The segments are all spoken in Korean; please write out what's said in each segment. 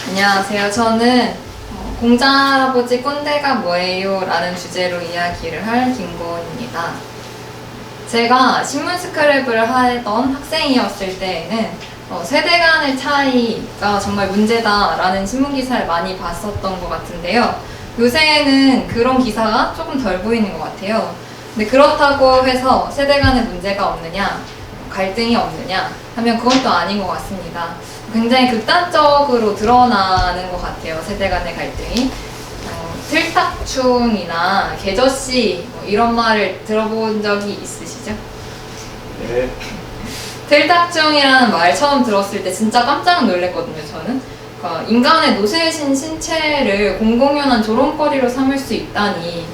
안녕하세요. 저는 공자할아버지 꼰대가 뭐예요? 라는 주제로 이야기를 할 김고은입니다. 제가 신문 스크랩을 하던 학생이었을 때에는 세대 간의 차이가 정말 문제다라는 신문 기사를 많이 봤었던 것 같은데요. 요새는 그런 기사가 조금 덜 보이는 것 같아요. 근데 그렇다고 해서 세대 간의 문제가 없느냐, 갈등이 없느냐 하면 그건 또 아닌 것 같습니다. 굉장히 극단적으로 드러나는 것 같아요. 세대 간의 갈등이. 틀딱충이나 개저씨 이런 말을 들어본 적이 있으시죠? 네. 틀딱충이라는 말 처음 들었을 때 진짜 깜짝 놀랐거든요. 저는. 그러니까 인간의 노쇠신 신체를 공공연한 조롱거리로 삼을 수 있다니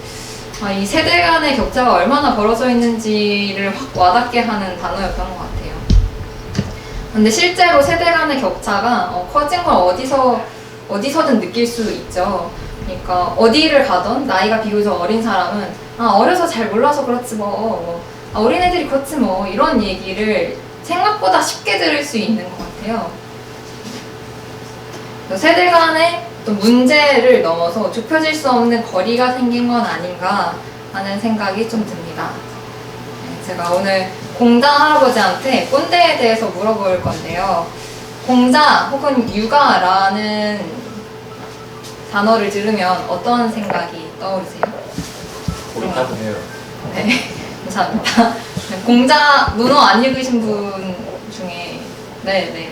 이 세대 간의 격차가 얼마나 벌어져 있는지를 확 와닿게 하는 단어였던 것 같아요. 근데 실제로 세대 간의 격차가 커진 걸 어디서든 느낄 수 있죠. 그러니까 어디를 가던 나이가 비교적 어린 사람은 어려서 잘 몰라서 그렇지 어린애들이 그렇지 이런 얘기를 생각보다 쉽게 들을 수 있는 것 같아요. 세대 간의 또 문제를 넘어서 좁혀질 수 없는 거리가 생긴 건 아닌가 하는 생각이 좀 듭니다. 제가 오늘 공자 할아버지한테 꼰대에 대해서 물어볼 건데요. 공자 혹은 육아라는 단어를 들으면 어떤 생각이 떠오르세요? 고민하네요. 네, 감사합니다. 공자 논어 안 읽으신 분 중에 네.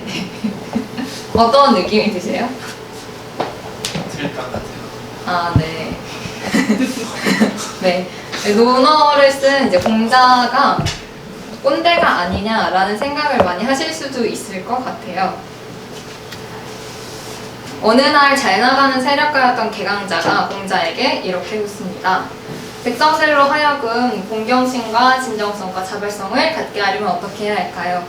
어떤 느낌이 드세요? 틀딱 같아요. 네. 네. 논어를 쓴 이제 공자가 꼰대가 아니냐라는 생각을 많이 하실 수도 있을 것 같아요. 어느 날 잘 나가는 세력가였던 개강자가 공자에게 이렇게 묻습니다. 백성들로 하여금 공경심과 진정성과 자발성을 갖게 하려면 어떻게 해야 할까요?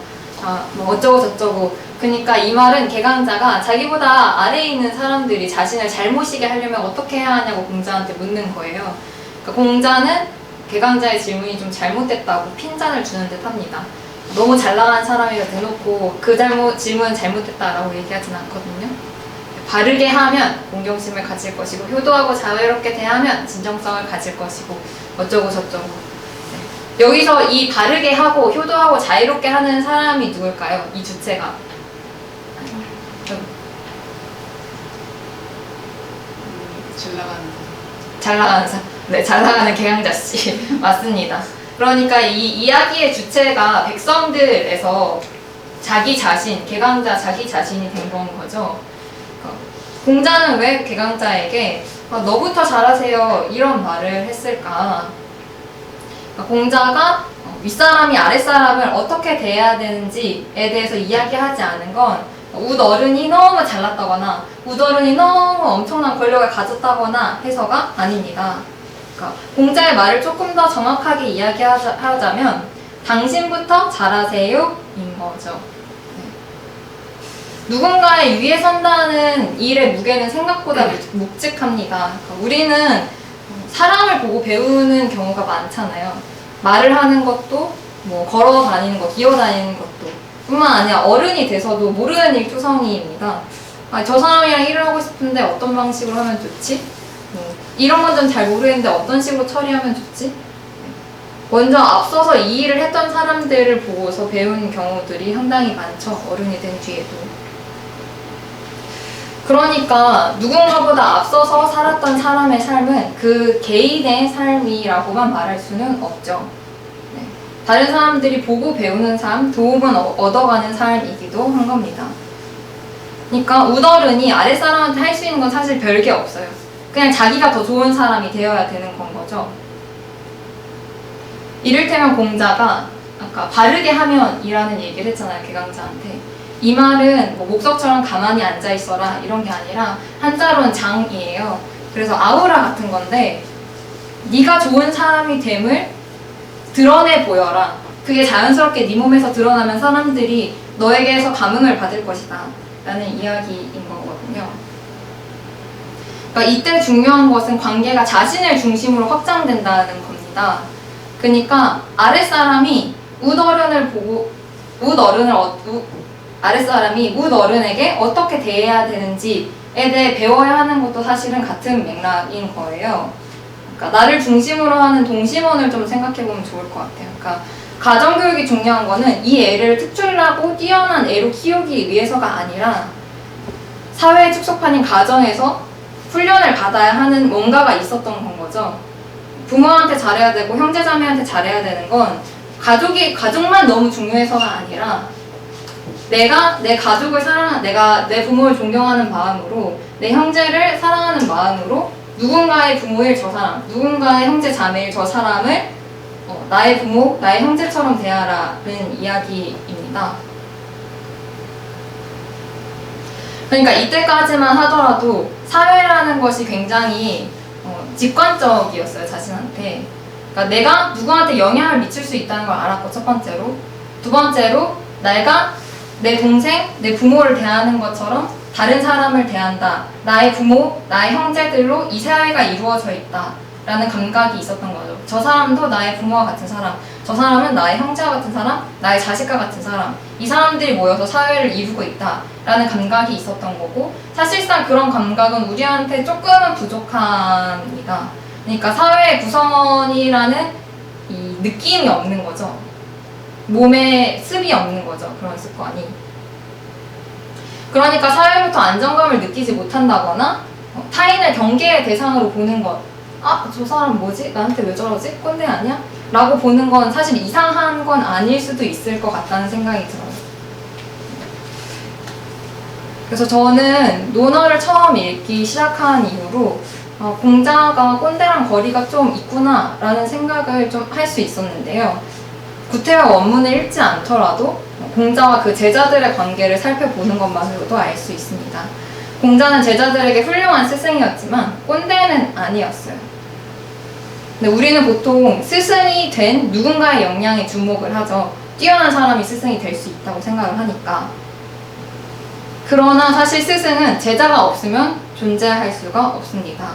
어쩌고 저쩌고. 그러니까 이 말은 개강자가 자기보다 아래에 있는 사람들이 자신을 잘 모시게 하려면 어떻게 해야 하냐고 공자한테 묻는 거예요. 그러니까 공자는 개강자의 질문이 좀 잘못됐다고 핀잔을 주는 듯 합니다. 너무 잘 나가는 사람이라 대놓고 그 질문은 잘못됐다라고 얘기하진 않거든요. 바르게 하면 공경심을 가질 것이고 효도하고 자유롭게 대하면 진정성을 가질 것이고 어쩌고 저쩌고. 여기서 이 바르게 하고 효도하고 자유롭게 하는 사람이 누굴까요? 이 주체가. 잘 나가는 사람. 네, 잘 나가는 개강자씨. 맞습니다. 그러니까 이 이야기의 주체가 백성들에서 자기 자신, 개강자 자기 자신이 된 건 거죠. 공자는 왜 개강자에게 너부터 잘하세요 이런 말을 했을까? 공자가 윗사람이 아랫사람을 어떻게 대해야 되는지에 대해서 이야기하지 않은 건 웃어른이 너무 잘났다거나 웃어른이 너무 엄청난 권력을 가졌다거나 해서가 아닙니다. 그러니까 공자의 말을 조금 더 정확하게 이야기하자면 당신부터 잘하세요 인 거죠. 누군가의 위에 선다는 일의 무게는 생각보다 묵직합니다. 그러니까 우리는 사람을 보고 배우는 경우가 많잖아요. 말을 하는 것도 걸어 다니는 것, 기어 다니는 것도 뿐만 아니라 어른이 돼서도 모르는 일 투성이입니다. 저 사람이랑 일을 하고 싶은데 어떤 방식으로 하면 좋지? 이런 건 좀 잘 모르겠는데 어떤 식으로 처리하면 좋지? 먼저 앞서서 이 일을 했던 사람들을 보고서 배우는 경우들이 상당히 많죠. 어른이 된 뒤에도. 그러니까 누군가보다 앞서서 살았던 사람의 삶은 그 개인의 삶이라고만 말할 수는 없죠. 네. 다른 사람들이 보고 배우는 삶, 도움은 얻어가는 삶이기도 한 겁니다. 그러니까 웃어른이 아랫사람한테 할 수 있는 건 사실 별게 없어요. 그냥 자기가 더 좋은 사람이 되어야 되는 건 거죠. 이를테면 공자가 아까 바르게 하면 이라는 얘기를 했잖아요. 개강자한테. 이 말은 목석처럼 가만히 앉아있어라 이런 게 아니라 한자로는 장이에요. 그래서 아우라 같은 건데 네가 좋은 사람이 됨을 드러내 보여라. 그게 자연스럽게 네 몸에서 드러나면 사람들이 너에게서 감흥을 받을 것이다 라는 이야기인 거거든요. 그러니까 이때 중요한 것은 관계가 자신을 중심으로 확장된다는 겁니다. 그러니까 아랫사람이 웃어른을 보고 아랫사람이 뭇어른에게 어떻게 대해야 되는지에 대해 배워야 하는 것도 사실은 같은 맥락인 거예요. 그러니까 나를 중심으로 하는 동심원을 좀 생각해보면 좋을 것 같아요. 그러니까 가정교육이 중요한 거는 이 애를 특출나고 뛰어난 애로 키우기 위해서가 아니라 사회의 축소판인 가정에서 훈련을 받아야 하는 뭔가가 있었던 건 거죠. 부모한테 잘해야 되고 형제자매한테 잘해야 되는 건 가족만 너무 중요해서가 아니라 내가 내 가족을 내가 내 부모를 존경하는 마음으로 내 형제를 사랑하는 마음으로 누군가의 부모일 저 사람, 누군가의 형제 자매일 저 사람을 나의 부모, 나의 형제처럼 대하라는 이야기입니다. 그러니까 이때까지만 하더라도 사회라는 것이 굉장히 직관적이었어요, 자신한테. 그러니까 내가 누구한테 영향을 미칠 수 있다는 걸 알았고, 첫 번째로. 두 번째로, 내가 내 동생, 내 부모를 대하는 것처럼 다른 사람을 대한다. 나의 부모, 나의 형제들로 이 사회가 이루어져 있다. 라는 감각이 있었던 거죠. 저 사람도 나의 부모와 같은 사람, 저 사람은 나의 형제와 같은 사람, 나의 자식과 같은 사람, 이 사람들이 모여서 사회를 이루고 있다 라는 감각이 있었던 거고, 사실상 그런 감각은 우리한테 조금은 부족합니다. 그러니까 사회의 구성원이라는 이 느낌이 없는 거죠. 몸에 습이 없는 거죠. 그런 습관이. 그러니까 사회부터 안정감을 느끼지 못한다거나 타인을 경계의 대상으로 보는 것, 저 사람 뭐지? 나한테 왜 저러지? 꼰대 아니야? 라고 보는 건 사실 이상한 건 아닐 수도 있을 것 같다는 생각이 들어요. 그래서 저는 논어를 처음 읽기 시작한 이후로 공자가 꼰대랑 거리가 좀 있구나 라는 생각을 좀 할 수 있었는데요. 구태여 원문을 읽지 않더라도 공자와 그 제자들의 관계를 살펴보는 것만으로도 알 수 있습니다. 공자는 제자들에게 훌륭한 스승이었지만 꼰대는 아니었어요. 근데 우리는 보통 스승이 된 누군가의 역량에 주목을 하죠. 뛰어난 사람이 스승이 될 수 있다고 생각을 하니까. 그러나 사실 스승은 제자가 없으면 존재할 수가 없습니다.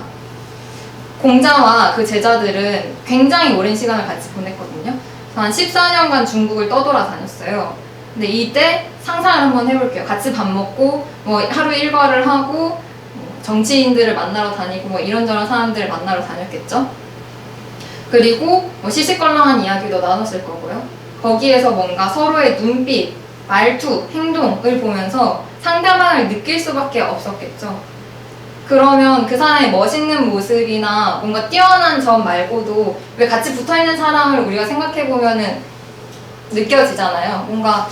공자와 그 제자들은 굉장히 오랜 시간을 같이 보냈거든요. 한 14년간 중국을 떠돌아다녔어요. 근데 이때 상상을 한번 해볼게요. 같이 밥 먹고 하루 일과를 하고 정치인들을 만나러 다니고 이런저런 사람들을 만나러 다녔겠죠. 그리고 시시껄렁한 이야기도 나눴을 거고요. 거기에서 뭔가 서로의 눈빛, 말투, 행동을 보면서 상대방을 느낄 수밖에 없었겠죠. 그러면 그 사람의 멋있는 모습이나 뭔가 뛰어난 점 말고도 왜 같이 붙어있는 사람을 우리가 생각해보면은 느껴지잖아요. 뭔가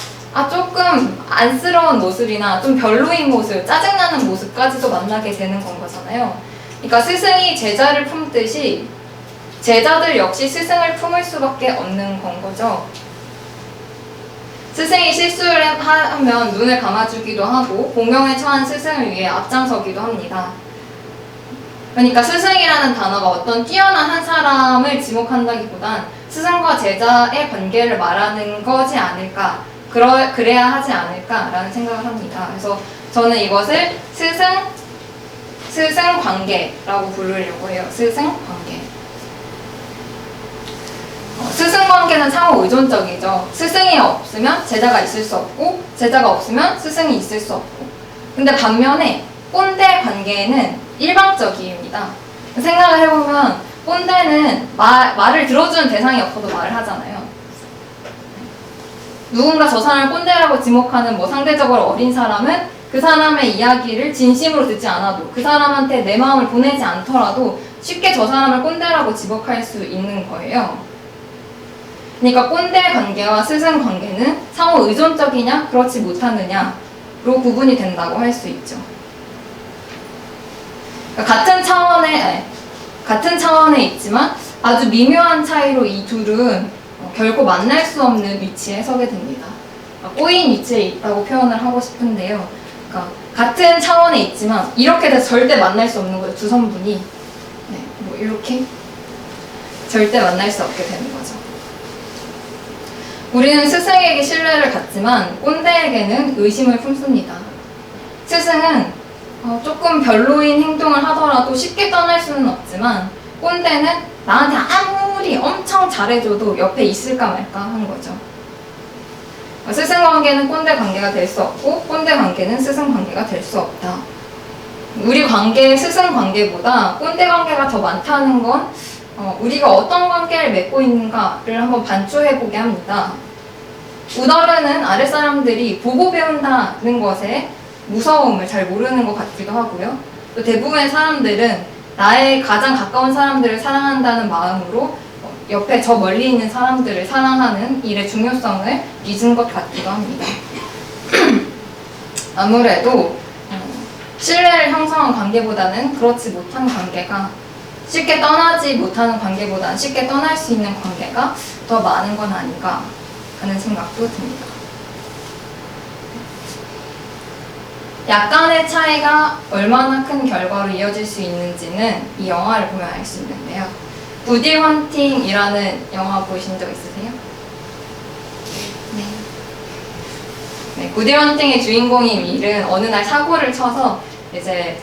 조금 안쓰러운 모습이나 좀 별로인 모습, 짜증나는 모습까지도 만나게 되는 건 거잖아요. 그러니까 스승이 제자를 품듯이 제자들 역시 스승을 품을 수밖에 없는 건 거죠. 스승이 실수를 하면 눈을 감아주기도 하고 공경에 처한 스승을 위해 앞장서기도 합니다. 그러니까 스승이라는 단어가 어떤 뛰어난 한 사람을 지목한다기보단 스승과 제자의 관계를 말하는 거지 않을까, 그래야 하지 않을까라는 생각을 합니다. 그래서 저는 이것을 스승 관계라고 부르려고 해요. 스승 관계. 스승 관계는 상호 의존적이죠. 스승이 없으면 제자가 있을 수 없고, 제자가 없으면 스승이 있을 수 없고. 근데 반면에 꼰대 관계는 일방적입니다. 생각을 해보면 꼰대는 말을 들어주는 대상이 없어도 말을 하잖아요. 누군가 저 사람을 꼰대라고 지목하는 상대적으로 어린 사람은 그 사람의 이야기를 진심으로 듣지 않아도, 그 사람한테 내 마음을 보내지 않더라도 쉽게 저 사람을 꼰대라고 지목할 수 있는 거예요. 그러니까 꼰대 관계와 스승 관계는 상호 의존적이냐 그렇지 못하느냐로 구분이 된다고 할 수 있죠. 그러니까 같은 차원에 있지만 아주 미묘한 차이로 이 둘은 결코 만날 수 없는 위치에 서게 됩니다. 꼬인 위치에 있다고 표현을 하고 싶은데요. 그러니까 같은 차원에 있지만 이렇게 돼서 절대 만날 수 없는 거예요. 두 성분이 이렇게 절대 만날 수 없게 되는 거죠. 우리는 스승에게 신뢰를 갖지만 꼰대에게는 의심을 품습니다. 스승은 조금 별로인 행동을 하더라도 쉽게 떠날 수는 없지만 꼰대는 나한테 아무리 엄청 잘해줘도 옆에 있을까 말까 하는 거죠. 스승 관계는 꼰대 관계가 될 수 없고 꼰대 관계는 스승 관계가 될 수 없다. 우리 관계의 스승 관계보다 꼰대 관계가 더 많다는 건 우리가 어떤 관계를 맺고 있는가를 한번 반추해보게 합니다. 우더르는 아랫사람들이 보고 배운다는 것에 무서움을 잘 모르는 것 같기도 하고요. 또 대부분의 사람들은 나의 가장 가까운 사람들을 사랑한다는 마음으로 옆에 저 멀리 있는 사람들을 사랑하는 일의 중요성을 잊은 것 같기도 합니다. 아무래도 신뢰를 형성한 관계보다는 그렇지 못한 관계가, 쉽게 떠나지 못하는 관계보다는 쉽게 떠날 수 있는 관계가 더 많은 건 아닌가 하는 생각도 듭니다. 약간의 차이가 얼마나 큰 결과로 이어질 수 있는지는 이 영화를 보면 알 수 있는데요. 구디 헌팅이라는 영화 보신 적 있으세요? 네, 구디 헌팅의 주인공인 윌은 어느 날 사고를 쳐서 이제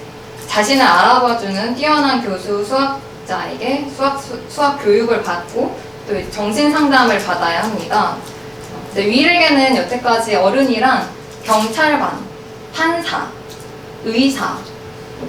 자신을 알아봐주는 뛰어난 교수 수학자에게 수학 교육을 받고 또 정신 상담을 받아야 합니다. 윌에게는 여태까지 어른이란 경찰관, 판사, 의사,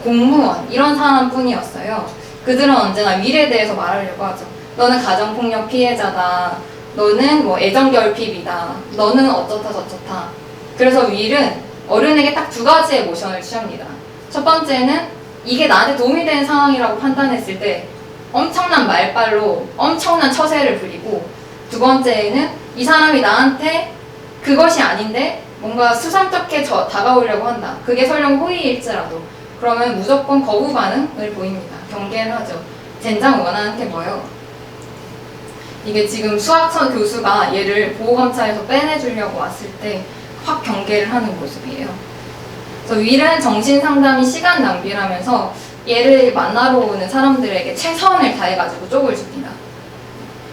공무원 이런 사람뿐이었어요. 그들은 언제나 윌에 대해서 말하려고 하죠. 너는 가정폭력 피해자다. 너는 뭐 애정결핍이다. 너는 어쩌다 저쩌다. 그래서 윌은 어른에게 딱 두 가지의 모션을 취합니다. 첫 번째는 이게 나한테 도움이 되는 상황이라고 판단했을 때 엄청난 말빨로 엄청난 처세를 부리고, 두 번째는 이 사람이 나한테 그것이 아닌데 뭔가 수상쩍게 다가오려고 한다. 그게 설령 호의일지라도 그러면 무조건 거부 반응을 보입니다. 경계를 하죠. 젠장 원하는 게 뭐예요? 이게 지금 수학선 교수가 얘를 보호감찰에서 빼내주려고 왔을 때 확 경계를 하는 모습이에요. 그래서 윌은 정신상담이 시간 낭비라면서 얘를 만나러 오는 사람들에게 최선을 다해가지고 쪽을 줍니다.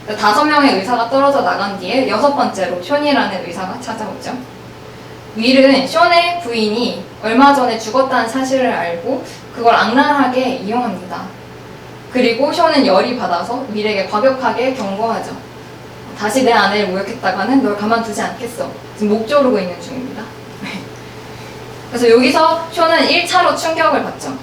5명의 의사가 떨어져 나간 뒤에 6번째로 쇼니라는 의사가 찾아오죠. 윌은 쇼의 부인이 얼마 전에 죽었다는 사실을 알고 그걸 악랄하게 이용합니다. 그리고 쇼는 열이 받아서 윌에게 과격하게 경고하죠. 다시 내 아내를 모욕했다가는 널 가만두지 않겠어. 지금 목 조르고 있는 중입니다. 그래서 여기서 쇼는 1차로 충격을 받죠.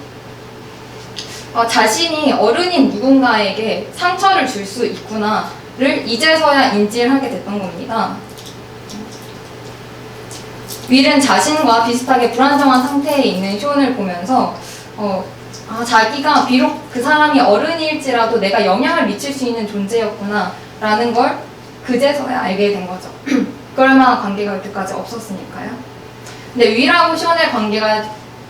자신이 어른인 누군가에게 상처를 줄 수 있구나를 이제서야 인지를 하게 됐던 겁니다. 윌은 자신과 비슷하게 불안정한 상태에 있는 쇼를 보면서 자기가 비록 그 사람이 어른일지라도 내가 영향을 미칠 수 있는 존재였구나 라는 걸 그제서야 알게 된 거죠. 그럴 만한 관계가 여태까지 없었으니까요. 근데 윌하고 쇼의 관계가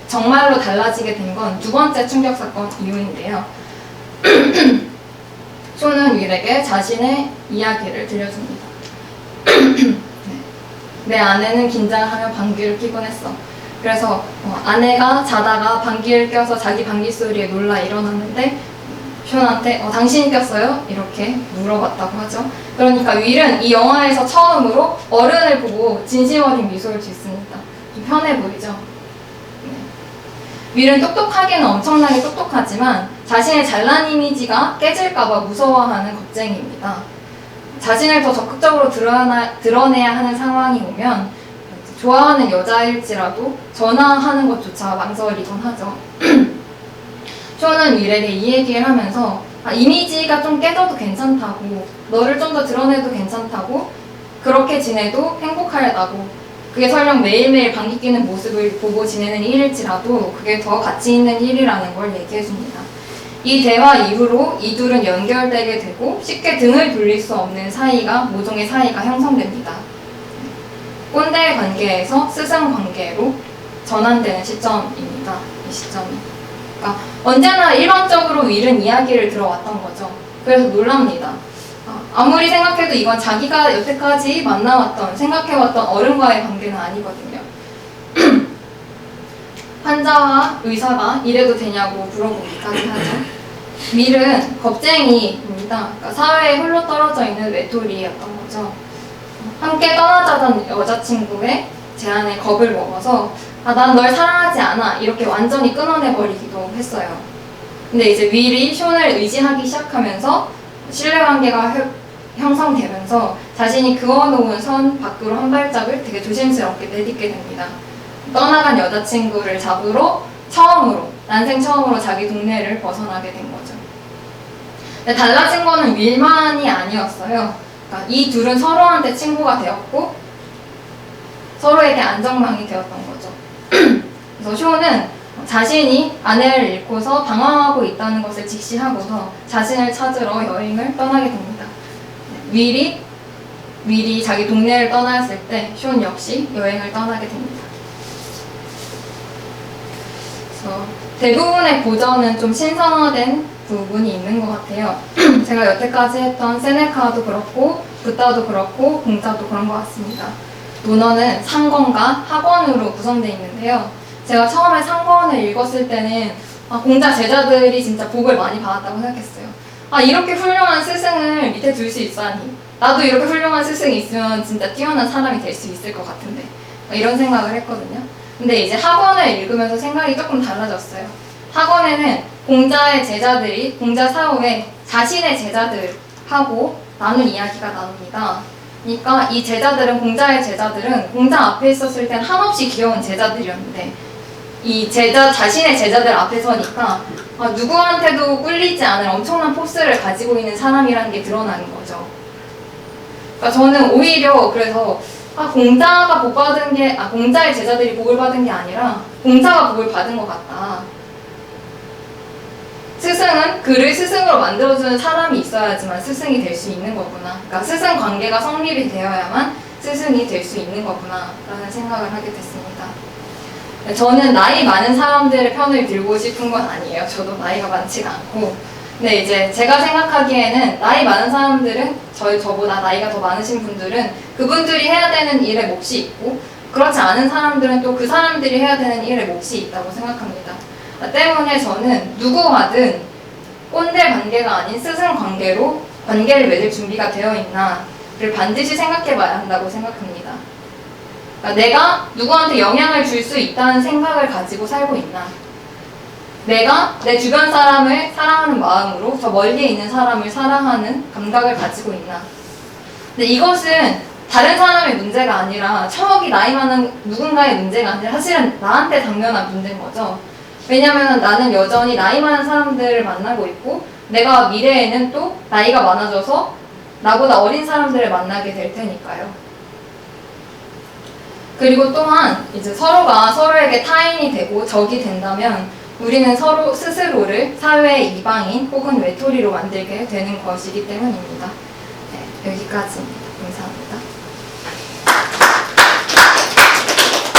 정말로 달라지게 된 건 두 번째 충격 사건 이후인데요. 쇼는 윌에게 자신의 이야기를 들려줍니다. 내 아내는 긴장하며 방귀를 뀌곤 했어. 그래서 아내가 자다가 방귀를 껴서 자기 방귀 소리에 놀라 일어났는데 쇼한테 당신이 꼈어요? 이렇게 물어봤다고 하죠. 그러니까 윌은 이 영화에서 처음으로 어른을 보고 진심 어린 미소를 짓습니다. 좀 편해 보이죠? 윌은 똑똑하기는 엄청나게 똑똑하지만 자신의 잘난 이미지가 깨질까봐 무서워하는 겁쟁이입니다. 자신을 더 적극적으로 드러내야 하는 상황이 오면 좋아하는 여자일지라도 전화하는 것조차 망설이곤 하죠. 쇼는 윌에게 이 얘기를 하면서 이미지가 좀 깨져도 괜찮다고, 너를 좀 더 드러내도 괜찮다고, 그렇게 지내도 행복하다고, 그게 설령 매일매일 방귀 뀌는 모습을 보고 지내는 일일지라도 그게 더 가치 있는 일이라는 걸 얘기해줍니다. 이 대화 이후로 이 둘은 연결되게 되고 쉽게 등을 돌릴 수 없는 사이가, 모종의 사이가 형성됩니다. 꼰대 관계에서 스승 관계로 전환되는 시점입니다. 이 시점이. 그러니까 언제나 일방적으로 윌은 이야기를 들어왔던 거죠. 그래서 놀랍니다. 아무리 생각해도 이건 자기가 여태까지 만나왔던, 생각해왔던 어른과의 관계는 아니거든요. 환자와 의사가 이래도 되냐고 물어보기까지 하죠. 윌은 겁쟁이입니다. 그러니까 사회에 홀로 떨어져 있는 외톨이였던 거죠. 함께 떠나자던 여자친구의 제안에 겁을 먹어서 난 널 사랑하지 않아 이렇게 완전히 끊어내버리기도 했어요. 근데 이제 윌이 쇼를 의지하기 시작하면서 신뢰관계가 형성되면서 자신이 그어놓은 선 밖으로 한 발짝을 되게 조심스럽게 내딛게 됩니다. 떠나간 여자친구를 잡으러 난생 처음으로 자기 동네를 벗어나게 된 거죠. 근데 달라진 거는 윌만이 아니었어요. 그러니까 이 둘은 서로한테 친구가 되었고 서로에게 안정망이 되었던 거죠. 그래서 쇼는 자신이 아내를 잃고서 방황하고 있다는 것을 직시하고서 자신을 찾으러 여행을 떠나게 됩니다. 윌이 자기 동네를 떠났을 때 쇼는 역시 여행을 떠나게 됩니다. 그래서 대부분의 고전은 좀 신선화된 부분이 있는 것 같아요. 제가 여태까지 했던 세네카도 그렇고 붓다도 그렇고 공자도 그런 것 같습니다. 논어는 상권과 학원으로 구성되어 있는데요. 제가 처음에 상권을 읽었을 때는 공자 제자들이 진짜 복을 많이 받았다고 생각했어요. 이렇게 훌륭한 스승을 밑에 둘 수 있다니, 나도 이렇게 훌륭한 스승이 있으면 진짜 뛰어난 사람이 될 수 있을 것 같은데, 이런 생각을 했거든요. 근데 이제 학원을 읽으면서 생각이 조금 달라졌어요. 학원에는 공자의 제자들이 공자 사후에 자신의 제자들하고 나눈 이야기가 나옵니다. 그러니까 이 제자들은, 공자의 제자들은 공자 앞에 있었을 땐 한없이 귀여운 제자들이었는데 이 자신의 제자들 앞에 서니까 누구한테도 꿀리지 않을 엄청난 포스를 가지고 있는 사람이라는 게 드러나는 거죠. 그러니까 저는 오히려 그래서 공자가 복 받은 게, 공자의 제자들이 복을 받은 게 아니라 공자가 복을 받은 것 같다. 스승은 그를 스승으로 만들어주는 사람이 있어야지만 스승이 될 수 있는 거구나. 그러니까 스승 관계가 성립이 되어야만 스승이 될 수 있는 거구나 라는 생각을 하게 됐습니다. 저는 나이 많은 사람들의 편을 들고 싶은 건 아니에요. 저도 나이가 많지가 않고. 근데 이제 제가 생각하기에는 나이 많은 사람들은, 저보다 나이가 더 많으신 분들은 그분들이 해야 되는 일에 몫이 있고, 그렇지 않은 사람들은 또 그 사람들이 해야 되는 일에 몫이 있다고 생각합니다. 때문에 저는 누구와든 꼰대 관계가 아닌 스승 관계로 관계를 맺을 준비가 되어 있나를 반드시 생각해 봐야 한다고 생각합니다. 그러니까 내가 누구한테 영향을 줄 수 있다는 생각을 가지고 살고 있나, 내가 내 주변 사람을 사랑하는 마음으로 저 멀리에 있는 사람을 사랑하는 감각을 가지고 있나. 근데 이것은 다른 사람의 문제가 아니라 척이 나이 많은 누군가의 문제가 아니라 사실은 나한테 당면한 문제인 거죠. 왜냐면 나는 여전히 나이 많은 사람들을 만나고 있고, 내가 미래에는 또 나이가 많아져서 나보다 어린 사람들을 만나게 될 테니까요. 그리고 또한 이제 서로가 서로에게 타인이 되고 적이 된다면 우리는 서로 스스로를 사회의 이방인 혹은 외톨이로 만들게 되는 것이기 때문입니다. 네, 여기까지입니다.